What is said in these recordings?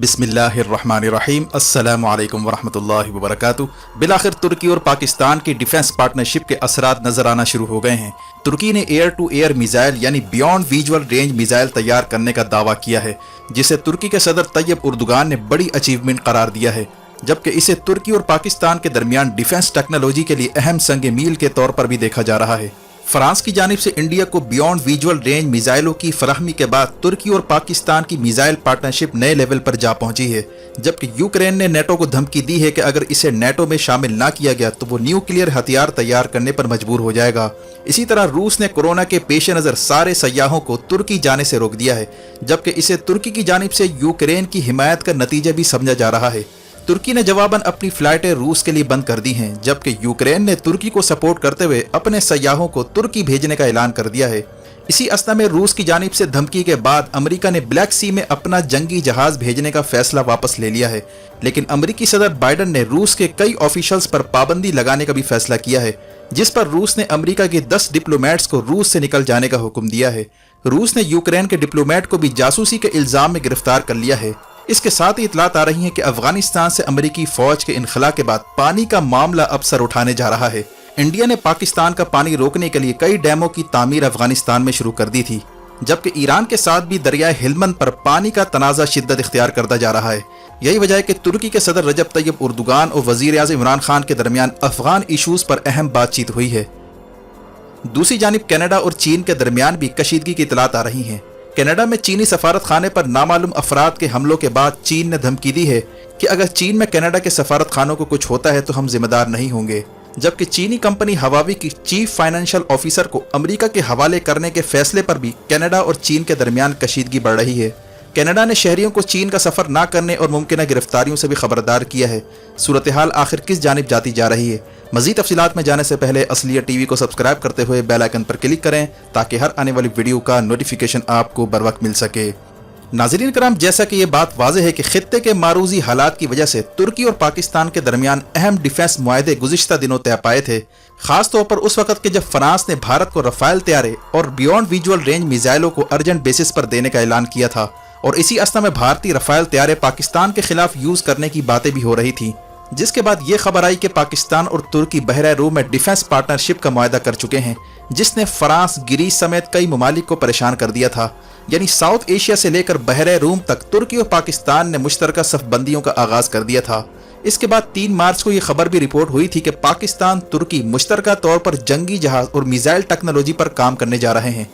बिस्मिल्लाहिर्रहमानिर्रहीम अस्सलामु अलैकुम वरहमतुल्लाहि वबरकातुहू। बिलाखिर तुर्की और पाकिस्तान की डिफेंस पार्टनरशिप के असरात नजर आना शुरू हो गए हैं। तुर्की ने एयर टू एयर मिसाइल यानी बियॉन्ड विजुअल रेंज मिसाइल तैयार करने का दावा किया है, जिसे तुर्की के सदर तैयब उर्दुगान ने बड़ी अचीवमेंट करार दिया है, जबकि इसे तुर्की और पाकिस्तान के दरमियान डिफेंस टेक्नोलॉजी के लिए अहम संग मील के तौर पर भी देखा जा रहा है। फ्रांस की जानिब से इंडिया को बियॉन्ड विजुअल रेंज मिसाइलों की फराहमी के बाद तुर्की और पाकिस्तान की मिसाइल पार्टनरशिप नए लेवल पर जा पहुंची है, जबकि यूक्रेन ने नेटो को धमकी दी है कि अगर इसे नेटो में शामिल ना किया गया तो वो न्यूक्लियर हथियार तैयार करने पर मजबूर हो जाएगा। इसी तरह रूस ने कोरोना के पेश नज़र सारे सयाहों को तुर्की जाने से रोक दिया है, जबकि इसे तुर्की की जानिब से यूक्रेन की हिमायत का नतीजा भी समझा जा रहा है। तुर्की ने जवाबन अपनी फ्लाइटें रूस के लिए बंद कर दी हैं, जबकि यूक्रेन ने तुर्की को सपोर्ट करते हुए अपने सयाहों को तुर्की भेजने का ऐलान कर दिया है। इसी अवस्था में रूस की जानिब से धमकी के बाद अमेरिका ने ब्लैक सी में अपना जंगी जहाज भेजने का फैसला वापस ले लिया है, लेकिन अमेरिकी सदर बाइडन ने रूस के कई ऑफिशियल्स पर पाबंदी लगाने का भी फैसला किया है, जिस पर रूस ने अमेरिका के 10 डिप्लोमेट्स को रूस से निकल जाने का हुक्म दिया है। रूस ने यूक्रेन के डिप्लोमेट को भी जासूसी के इल्जाम में गिरफ्तार कर लिया है। इसके साथ ही इतलात आ रही है कि अफगानिस्तान से अमेरिकी फौज के इनखला के बाद पानी का मामला अब सर उठाने जा रहा है। इंडिया ने पाकिस्तान का पानी रोकने के लिए कई डैमों की तामीर अफगानिस्तान में शुरू कर दी थी, जबकि ईरान के साथ भी दरियाए हिलमंद पर पानी का तनाज़ा शिद्दत इख्तियार करता जा रहा है। यही वजह है कि तुर्की के सदर रजब तैयब उर्दुगान और वजीर आज़म इमरान खान के दरमियान अफगान इशूज़ पर अहम बातचीत हुई है। दूसरी जानिब कनाडा और चीन के दरमियान भी कशीदगी की इतलात आ रही हैं। कनाडा में चीनी सफारत खाने पर नामालूम अफराद के हमलों के बाद चीन ने धमकी दी है कि अगर चीन में कनाडा के सफारत खानों को कुछ होता है तो हम जिम्मेदार नहीं होंगे, जबकि चीनी कंपनी हवावी की चीफ फाइनेंशियल ऑफिसर को अमेरिका के हवाले करने के फैसले पर भी कनाडा और चीन के दरमियान कशीदगी बढ़ रही है। कनाडा ने शहरियों को चीन का सफर ना करने और मुमकिन गिरफ्तारियों से भी खबरदार किया है। सूरत हाल आखिर किस जानिब जाती जा रही है? मज़ीद तफसीलात में जाने से पहले असलियत टीवी को सब्सक्राइब करते हुए बेल आइकन पर क्लिक करें, ताकि हर आने वाली वीडियो का नोटिफिकेशन आपको बर वक्त मिल सके। नाज़रीन कराम, जैसा कि ये बात वाज़ेह है कि खित्ते के मारूजी हालात की वजह से तुर्की और पाकिस्तान के दरमियान अहम डिफेंस मुआहदे गुज़िश्ता दिनों तय पाए थे, खास तौर पर उस वक्त के जब फ्रांस ने भारत को रफ़ाइल तैयारे और बियॉन्ड विजुअल रेंज मिसाइलों को अर्जेंट बेसिस पर देने का ऐलान किया था, और इसी अवस्था में भारतीय रफ़ाइल तैयारे पाकिस्तान के खिलाफ यूज़ करने की बातें भी हो रही थी, जिसके बाद ये खबर आई कि पाकिस्तान और तुर्की बहरा रूम में डिफेंस पार्टनरशिप का मुआहदा कर चुके हैं, जिसने फ्रांस, ग्रीस समेत कई ममालिक को परेशान कर दिया था। यानी साउथ एशिया से लेकर बहरा रूम तक तुर्की और पाकिस्तान ने मुश्तरका सफ़बंदियों का आगाज कर दिया था। इसके बाद 3 मार्च को यह खबर भी रिपोर्ट हुई थी कि पाकिस्तान तुर्की मुश्तरका तौर पर जंगी जहाज और मिसाइल टेक्नोलॉजी पर काम करने जा रहे हैं,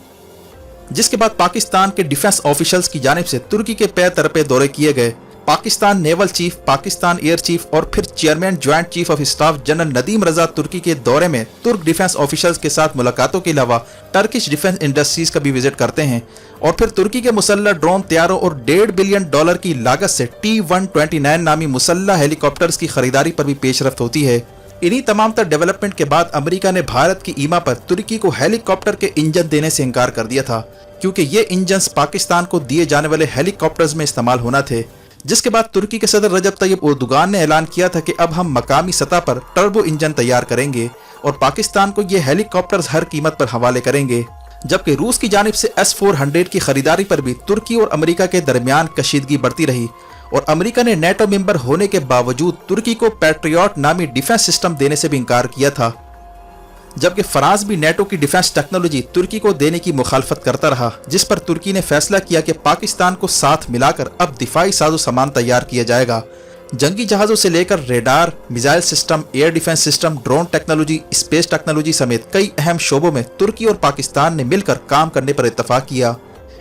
जिसके बाद पाकिस्तान के डिफेंस ऑफिशियल्स की जानिब से तुर्की के पैर तरपे दौरे किए गए। Pakistan naval chief, Pakistan air chief और फिर chairman joint chief of staff general Nadeem Raza तुर्की के दौरे में तुर्क डिफेंस ऑफिशियल्स के साथ मुलाकातों के अलावा टर्किश डिफेंस इंडस्ट्रीज का भी विजिट करते हैं, और फिर तुर्की के मुसल्लह ड्रोन तैयारों और $1.5 बिलियन की लागत से T-129 नामी मुसल्लह हेलीकॉप्टर्स की खरीदारी पर भी पेशरफ्त होती है। इन्हीं तमाम तर डेवलपमेंट के बाद अमेरिका ने भारत की ईमा पर तुर्की को हेलीकॉप्टर के इंजन देने से इनकार कर दिया था, क्योंकि ये इंजन पाकिस्तान को दिए जाने वाले हेलीकॉप्टर्स में इस्तेमाल होना थे। जिसके बाद तुर्की के सदर रजब तैयब उर्दुगान ने ऐलान किया था कि अब हम मकामी सतह पर टर्बो इंजन तैयार करेंगे और पाकिस्तान को ये हेलीकॉप्टर्स हर कीमत पर हवाले करेंगे। जबकि रूस की जानिब से S-400 की खरीदारी पर भी तुर्की और अमेरिका के दरमियान कशीदगी बढ़ती रही, और अमेरिका ने नेटो मेंबर होने के बावजूद तुर्की को पैट्रियट नामी डिफेंस सिस्टम देने से भी इनकार किया था, जबकि फ्रांस भी नेटो की डिफेंस टेक्नोलॉजी तुर्की को देने की मुखालफत करता रहा, जिस पर तुर्की ने फैसला किया कि पाकिस्तान को साथ मिलाकर अब दिफाई साजो सामान तैयार किया जाएगा। जंगी जहाज़ों से लेकर radar, missile system, air defence system, drone technology, space technology समेत कई अहम शोबों में तुर्की और पाकिस्तान ने मिलकर काम करने पर इत्तफाक किया।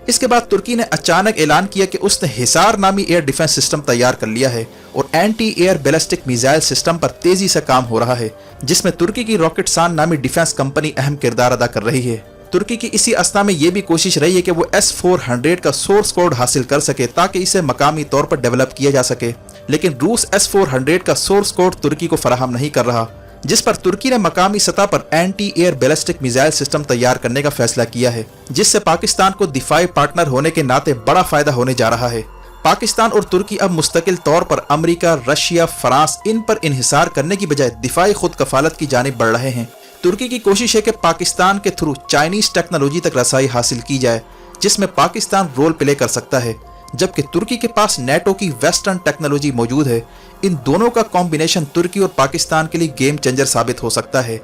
इसके बाद तुर्की ने अचानक ऐलान किया कि उसने हिसार नामी एयर डिफेंस सिस्टम तैयार कर लिया है और anti air ballistic missile system पर तेजी से काम हो रहा है, जिसमें तुर्की की रॉकेटसान नामी डिफेंस कंपनी अहम किरदार अदा कर रही है। तुर्की की इसी अवस्था में यह भी कोशिश रही है कि वो S-400 का सोर्स कोड हासिल कर सके ताकि इसे मकामी तौर पर डेवलप किया जा सके, लेकिन रूस S-400 का सोर्स कोड तुर्की को फराहम नहीं कर रहा, जिस पर तुर्की ने मकामी सतह पर anti air ballistic missile system तैयार करने का फैसला किया है, जिससे पाकिस्तान को दिफाई पार्टनर होने के नाते बड़ा फायदा होने जा रहा है। पाकिस्तान और तुर्की अब मुस्तकिल तौर पर अमेरिका, रशिया, फ्रांस इन पर इन्हिसार करने की बजाय दिफाई खुद कफालत की जानिब बढ़ रहे हैं। तुर्की की कोशिश है कि पाकिस्तान के थ्रू चाइनीज टेक्नोलॉजी तक रसाई हासिल की जाए, जिसमें पाकिस्तान रोल प्ले कर सकता है। जबकि तुर्की के पास नेटो की वेस्टर्न टेक्नोलॉजी मौजूद है। इन दोनों का कॉम्बिनेशन तुर्की और पाकिस्तान के लिए गेम चेंजर साबित हो सकता है।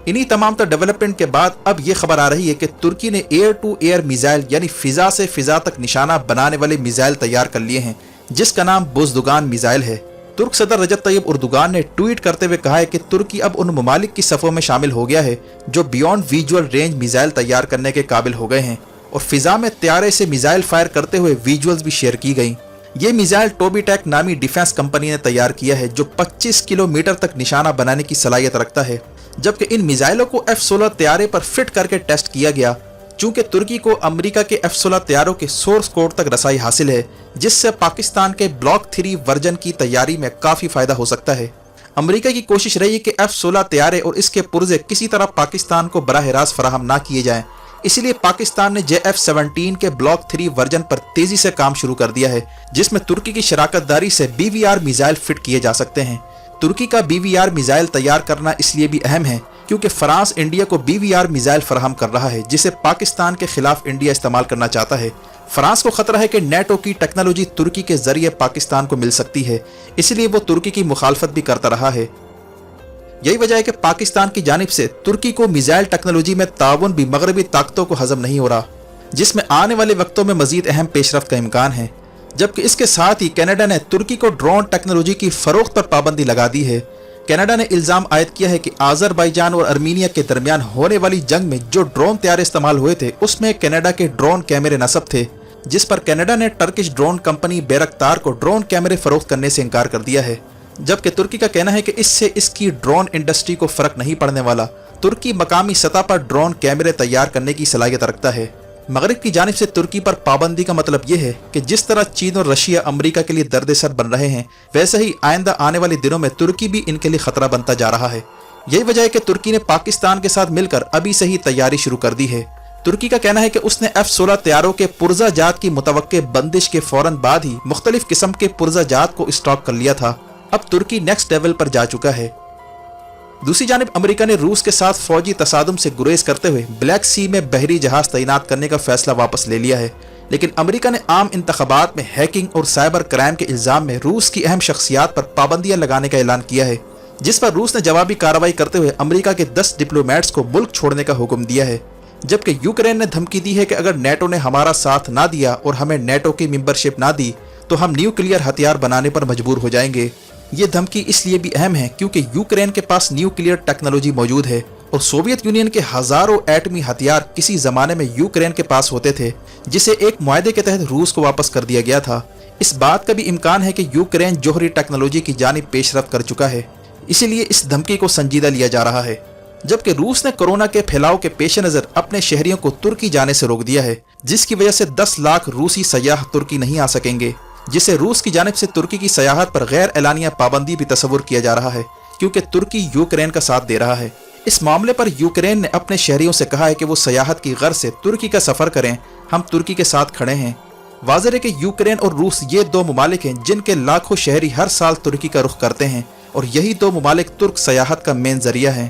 इन्हीं तमाम तर डेवलपमेंट के बाद अब ये खबर आ रही है कि तुर्की ने एयर टू एयर मिसाइल यानी फिजा से फिजा तक निशाना बनाने वाले मिसाइल तैयार कर लिए हैं, जिसका नाम बुज़दुगान मिसाइल है। तुर्क सदर रजब तैयब उर्दुगान ने ट्वीट करते हुए कहा है कि तुर्की अब उन ममालिक की सफ़ों में शामिल हो गया है जो बियॉन्ड विजुअल रेंज मिसाइल तैयार करने के काबिल हो गए हैं, और फिजा में त्यारे से मिसाइल फायर करते हुए विजुअल्स भी शेयर की गई। ये मिसाइल टोबीटेक नामी डिफेंस कंपनी ने तैयार किया है, जो 25 किलोमीटर तक निशाना बनाने की सलाहियत रखता है। जबकि इन मिसाइलों को F-16 त्यारे पर फिट करके टेस्ट किया गया। चूंकि तुर्की को अमेरिका के F-16 त्यारों के सोर्स कोड तक रसाई हासिल है, जिससे पाकिस्तान के ब्लॉक 3 वर्जन की तैयारी में काफ़ी फ़ायदा हो सकता है। अमेरिका की कोशिश रही कि F-16 त्यारे और इसके पुर्जे किसी तरह पाकिस्तान को बराह रास्त फराहम ना किए जाएं, इसीलिए पाकिस्तान ने JF-17 के ब्लॉक 3 वर्जन पर तेज़ी से काम शुरू कर दिया है, जिसमें तुर्की की शराकतदारी से BVR मिसाइल फिट किए जा सकते हैं। तुर्की का BVR मिसाइल तैयार करना इसलिए भी अहम है क्योंकि फ्रांस इंडिया को BVR मिसाइल फराहम कर रहा है, जिसे पाकिस्तान के खिलाफ इंडिया इस्तेमाल करना चाहता है। फ्रांस को खतरा है कि नेटो की टेक्नोलॉजी तुर्की के जरिए पाकिस्तान को मिल सकती है, इसलिए वो तुर्की की मुखालफत भी करता रहा है। यही वजह है कि पाकिस्तान की जानिब से तुर्की को मिसाइल टेक्नोलॉजी में ताउन भी मगरबी ताकतों को हजम नहीं हो रहा, जिसमें आने वाले वक्तों में मजीद अहम पेशरफ्त का इम्कान है। जबकि इसके साथ ही कनाडा ने तुर्की को ड्रोन टेक्नोलॉजी की फरोख्त पर पाबंदी लगा दी है। कनाडा ने इल्ज़ाम आयद किया है कि आज़रबाईजान और आर्मीनिया के दरमियान होने वाली जंग में जो ड्रोन त्यारे इस्तेमाल हुए थे, उसमें कनाडा के ड्रोन कैमरे नस्ब थे, जिस पर कनाडा ने टर्किश ड्रोन कंपनी बैरक्तार को ड्रोन कैमरे फरोख्त करने से इनकार कर दिया है। जबकि तुर्की का कहना है कि इससे इसकी ड्रोन इंडस्ट्री को फर्क नहीं पड़ने वाला। तुर्की मकामी सतह पर ड्रोन कैमरे तैयार करने की सलाहियत रखता है। मगरिब की जानिब से तुर्की पर पाबंदी का मतलब यह है कि जिस तरह चीन और रशिया अमेरिका के लिए दर्द-ए-सर बन रहे हैं, वैसे ही आइंदा आने वाले दिनों में तुर्की भी इनके लिए खतरा बनता जा रहा है। यही वजह है कि तुर्की ने पाकिस्तान के साथ मिलकर अभी से ही तैयारी शुरू कर दी है। तुर्की का कहना है कि उसने F-16 त्यारों के पुर्जा जात की मुतवक्के बंदिश के फौरन बाद ही मुख्तलिफ किस्म के पुर्जा जात को स्टॉक कर लिया था। अब तुर्की नेक्स्ट लेवल पर जा चुका है। दूसरी जानिब अमेरिका ने रूस के साथ फौजी तसादुम से गुरेज करते हुए ब्लैक सी में बहरी जहाज तैनात करने का फैसला वापस ले लिया है, लेकिन अमेरिका ने आम इंतखाबात में हैकिंग और साइबर क्राइम के इल्ज़ाम में रूस की अहम शख्सियात पर पाबंदियां लगाने का ऐलान किया है, जिस पर रूस ने जवाबी कार्रवाई करते हुए अमेरिका के 10 डिप्लोमेट्स को मुल्क छोड़ने का हुक्म दिया है। जबकि यूक्रेन ने धमकी दी है कि अगर नेटो ने हमारा साथ ना दिया और हमें नेटो की मेंबरशिप ना दी तो हम न्यूक्लियर हथियार बनाने पर मजबूर हो जाएंगे। ये धमकी इसलिए भी अहम है क्योंकि यूक्रेन के पास न्यूक्लियर टेक्नोलॉजी मौजूद है और सोवियत यूनियन के हजारों एटमी हथियार किसी जमाने में यूक्रेन के पास होते थे, जिसे एक मुआहदे के तहत रूस को वापस कर दिया गया था। इस बात का भी इम्कान है कि यूक्रेन जोहरी टेक्नोलॉजी की जानिब पेशरफ्त कर चुका है, इसीलिए इस धमकी को संजीदा लिया जा रहा है। जबकि रूस ने कोरोना के फैलाव के पेश नज़र अपने शहरियों को तुर्की जाने से रोक दिया है, जिसकी वजह से 10 लाख रूसी सयाह तुर्की नहीं आ सकेंगे, जिसे रूस की जानिब से तुर्की की सयाहत पर गैर एलानिया पाबंदी भी तस्वुर किया जा रहा है, क्योंकि तुर्की यूक्रेन का साथ दे रहा है। इस मामले पर यूक्रेन ने अपने शहरियों से कहा है कि वो सयाहत की गर्ज से तुर्की का सफ़र करें, हम तुर्की के साथ खड़े हैं। वाज़ेह है कि यूक्रेन और रूस ये 2 ममालिक हैं जिनके लाखों शहरी हर साल तुर्की का रुख करते हैं, और यही 2 ममालिक तुर्क सयाहत का मेन जरिया है।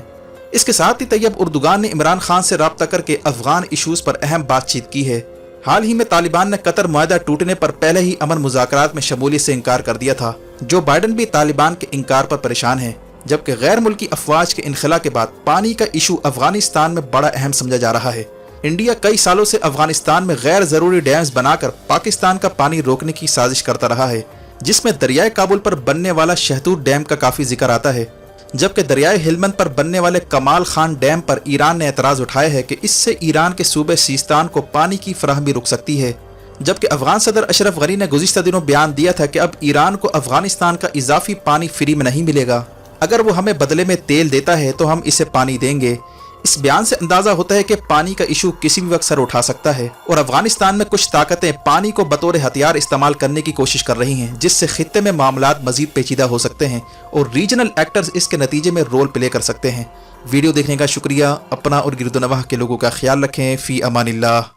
इसके साथ ही तैयब उर्दुगान ने इमरान खान से राब्ता करके अफगान इशूज़ पर अहम बातचीत की है। हाल ही में तालिबान ने कतर मुआहदा टूटने पर पहले ही अमन मुज़ाकरात में शमूलियत से इनकार कर दिया था। जो बाइडन भी तालिबान के इनकार पर परेशान है, जबकि गैर मुल्की अफवाज के इनखला के बाद पानी का इशू अफगानिस्तान में बड़ा अहम समझा जा रहा है। इंडिया कई सालों से अफगानिस्तान में गैर जरूरी डैम्स बनाकर पाकिस्तान का पानी रोकने की साजिश करता रहा है, जिसमें दरियाए काबुल पर बनने वाला शहतूत डैम का काफी जिक्र आता है। जबकि दरियाए हिलमंद पर बनने वाले कमाल खान डैम पर ईरान ने एतराज़ उठाया है कि इससे ईरान के सूबे सीस्तान को पानी की फराहमी रुक सकती है। जबकि अफगान सदर अशरफ गनी ने गुज़िश्ता दिनों बयान दिया था कि अब ईरान को अफगानिस्तान का इजाफी पानी फ्री में नहीं मिलेगा, अगर वो हमें बदले में तेल देता है तो हम इसे पानी देंगे। इस बयान से अंदाजा होता है कि पानी का इशू किसी भी वक्त सर उठा सकता है, और अफगानिस्तान में कुछ ताकतें पानी को बतौर हथियार इस्तेमाल करने की कोशिश कर रही हैं, जिससे खित्ते में मामलात मजीद पेचीदा हो सकते हैं और रीजनल एक्टर्स इसके नतीजे में रोल प्ले कर सकते हैं। वीडियो देखने का शुक्रिया। अपना और गिरदोनवाह के लोगों का ख्याल रखें। फी अमानिल्लाह।